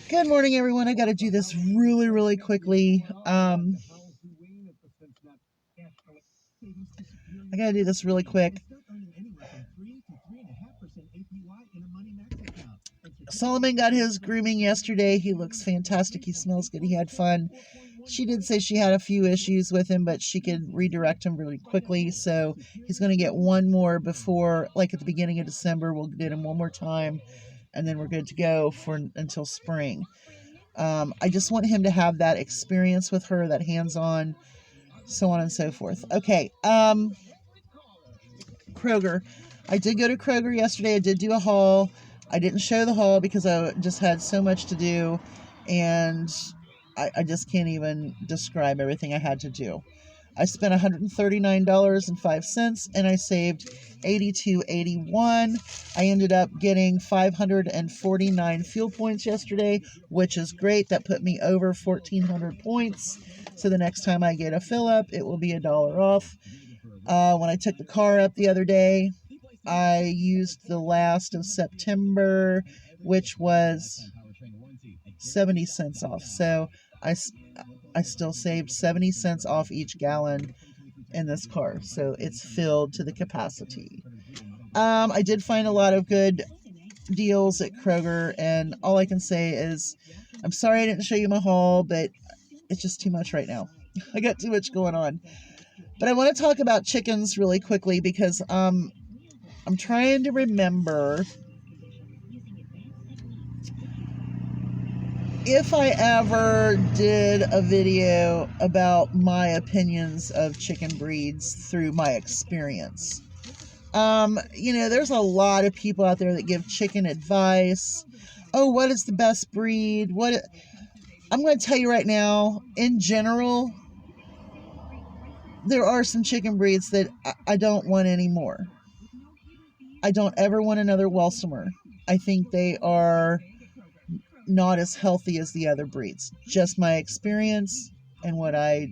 Good morning, everyone. I got to do this really quickly. I got to do this really quick. Solomon got his grooming yesterday. He looks fantastic. He smells good. He had fun. She did say she had a few issues with him, but she could redirect him really quickly. So he's going to get one more before, like at the beginning of December. We'll get him one more time, and then we're good to go for until spring. I just want him to have that experience with her, that hands-on, so on and so forth. Okay. Kroger. I did go to Kroger yesterday. I did do a haul. I didn't show the haul because I just had so much to do, and I just can't even describe everything I had to do. I spent $139.05 and I saved $82.81. I ended up getting 549 fuel points yesterday, which is great. That put me over 1,400 points. So the next time I get a fill up, it will be $1 off. When I took the car up the other day, I used the last of September, which was 70 cents off. So I still saved 70 cents off each gallon in this car. So it's filled to the capacity. I did find a lot of good deals at Kroger, and all I can say is I'm sorry I didn't show you my haul, but it's just too much right now. I got too much going on. But I want to talk about chickens really quickly because I'm trying to remember if I ever did a video about my opinions of chicken breeds through my experience. There's a lot of people out there that give chicken advice. Oh, what is the best breed? I'm going to tell you right now, in general, there are some chicken breeds that I don't want anymore. I don't ever want another Welsumer. I think they are not as healthy as the other breeds. Just my experience and what I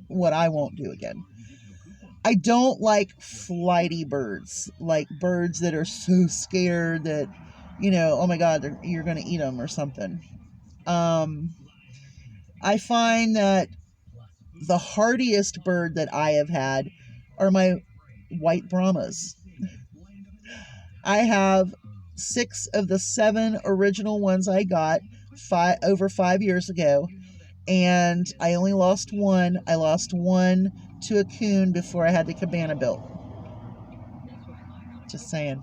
won't do again. I don't like flighty birds, like birds that are so scared that, oh my God, you're going to eat them or something. I find that the hardiest bird that I have had are my white Brahmas. I have 6 of the 7 original ones I got over 5 years ago, and I only lost one. I lost one to a coon before I had the cabana built. Just saying.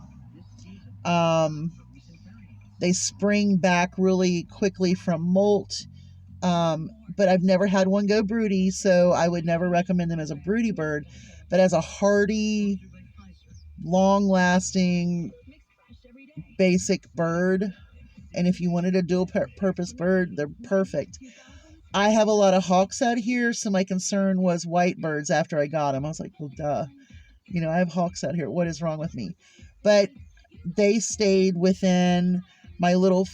They spring back really quickly from molt, but I've never had one go broody, so I would never recommend them as a broody bird. But as a hardy, long-lasting, basic bird, and if you wanted a dual-purpose bird, they're perfect. I have a lot of hawks out here, so my concern was white birds after I got them. I was like, well, duh. I have hawks out here. What is wrong with me? But they stayed within my little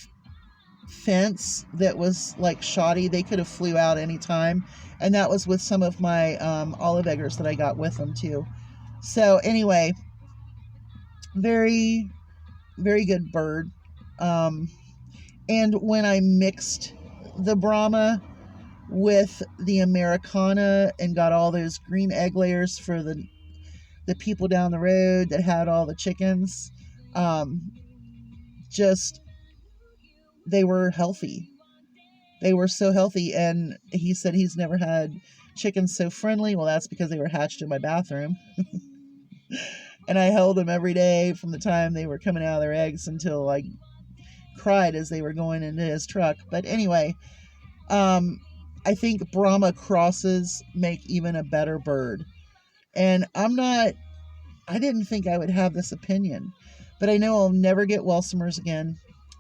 fence that was like shoddy. They could have flew out anytime. And that was with some of my olive eggers that I got with them too. So anyway, very, very good bird. And when I mixed the Brahma with the Americana and got all those green egg layers for the people down the road that had all the chickens, they were healthy. They were so healthy, and he said he's never had chickens so friendly. Well, that's because they were hatched in my bathroom. And I held them every day from the time they were coming out of their eggs until I cried as they were going into his truck. But anyway, I think Brahma crosses make even a better bird. And I didn't think I would have this opinion, but I know I'll never get Welsumers again.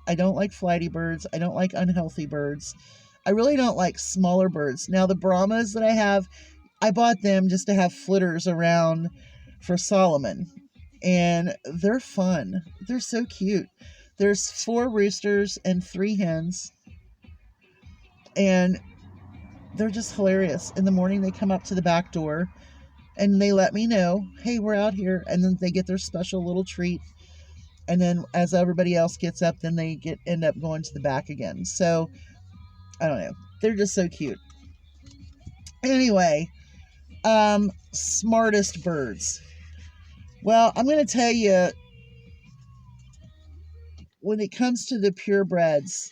I don't like flighty birds. I don't like unhealthy birds. I really don't like smaller birds. Now, the Brahmas that I have, I bought them just to have flitters around for Solomon. And they're fun. They're so cute. There's 4 roosters and 3 hens. And they're just hilarious. In the morning, they come up to the back door and they let me know, hey, we're out here. And then they get their special little treat. And then as everybody else gets up, then they end up going to the back again. So I don't know. They're just so cute. Anyway, smartest birds. Well, I'm going to tell you, when it comes to the purebreds,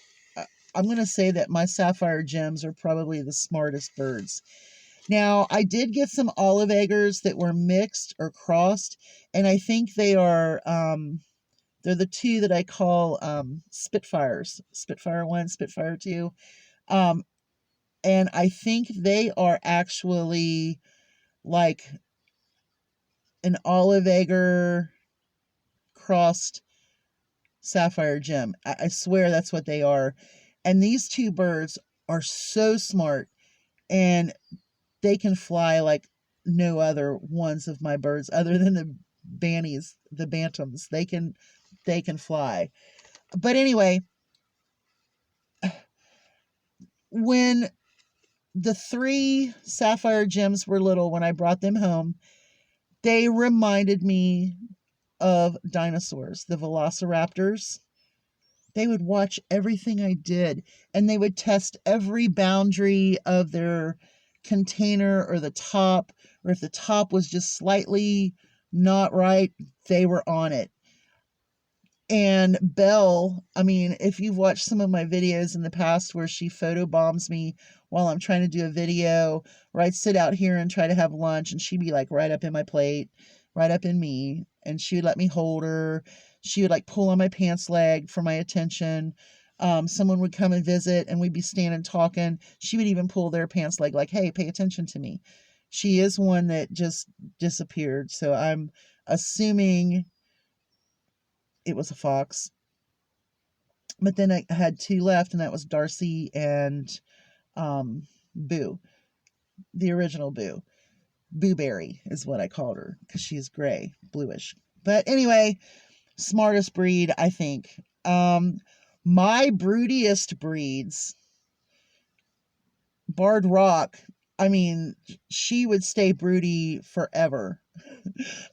I'm going to say that my sapphire gems are probably the smartest birds. Now, I did get some olive eggers that were mixed or crossed, and I think they are, they're the two that I call Spitfires. Spitfire 1, Spitfire 2. And I think they are actually like an olive egger crossed sapphire gem. I swear that's what they are. And these two birds are so smart, and they can fly like no other ones of my birds other than the banties, the bantams. They can fly. But anyway, when the 3 sapphire gems were little, when I brought them home, they reminded me of dinosaurs, the velociraptors. They would watch everything I did, and they would test every boundary of their container or the top, or if the top was just slightly not right, they were on it. And Belle, I mean, if you've watched some of my videos in the past where she photobombs me while I'm trying to do a video, or I'd sit out here and try to have lunch, and she'd be like right up in my plate, right up in me, and she would let me hold her. She would like pull on my pants leg for my attention. Someone would come and visit, and we'd be standing talking. She would even pull their pants leg like, hey, pay attention to me. She is one that just disappeared, so I'm assuming it was a fox. But then I had 2 left, and that was Darcy and Boo, the original Boo. Booberry is what I called her, because she's gray, bluish. But anyway, smartest breed, I think. My broodiest breeds, Barred Rock, I mean, she would stay broody forever.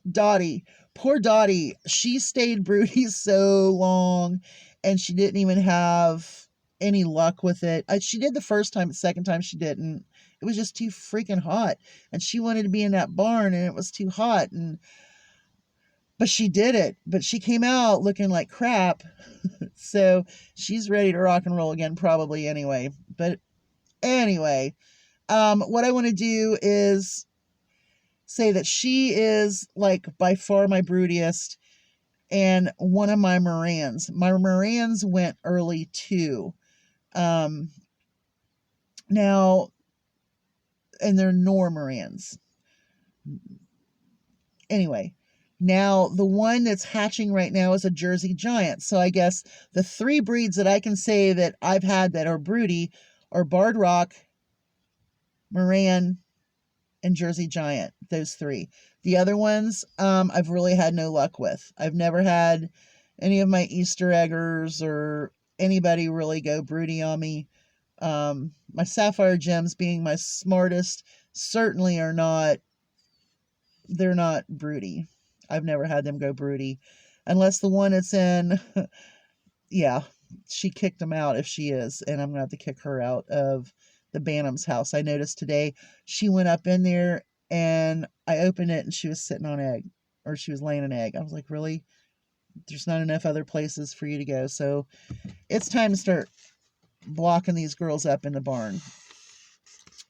Dottie, poor Dottie, she stayed broody so long, and she didn't even have any luck with it. She did the first time, the second time she didn't. It was just too freaking hot, and she wanted to be in that barn, and it was too hot, but she did it. But she came out looking like crap, so she's ready to rock and roll again probably anyway. But anyway, what I want to do is say that she is like by far my broodiest, and one of my Morans. My Morans went early too. Now, and they're Normorans. Anyway, now the one that's hatching right now is a Jersey Giant. So I guess the 3 breeds that I can say that I've had that are broody are Barred Rock, Moran, and Jersey Giant. Those 3. The other ones, I've really had no luck with. I've never had any of my Easter eggers or anybody really go broody on me. My sapphire gems, being my smartest, certainly are not, they're not broody. I've never had them go broody, unless the one that's in, yeah, she kicked them out if she is, and I'm gonna have to kick her out of the Bantam's house. I noticed today she went up in there, and I opened it, and she was sitting on egg, or she was laying an egg. I was like, really? There's not enough other places for you to go. So it's time to start blocking these girls up in the barn.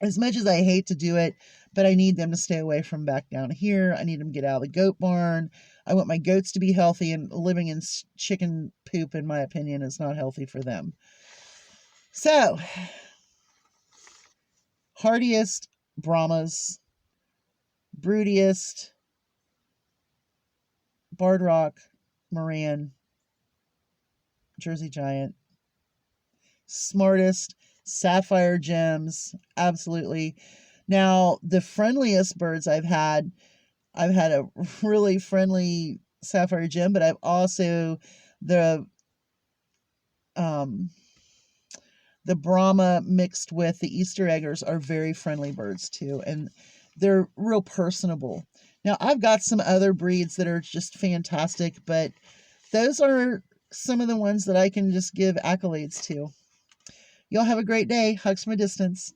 As much as I hate to do it, but I need them to stay away from back down here. I need them to get out of the goat barn. I want my goats to be healthy, and living in chicken poop, in my opinion, is not healthy for them. So, heartiest, Brahmas, broodiest, Barred Rock, Moran, Jersey Giant, smartest, sapphire gems, absolutely. Now, the friendliest birds I've had a really friendly sapphire gem, but I've also the Brahma mixed with the Easter eggers are very friendly birds too, and they're real personable. Now, I've got some other breeds that are just fantastic, but those are some of the ones that I can just give accolades to. Y'all have a great day. Hugs from a distance.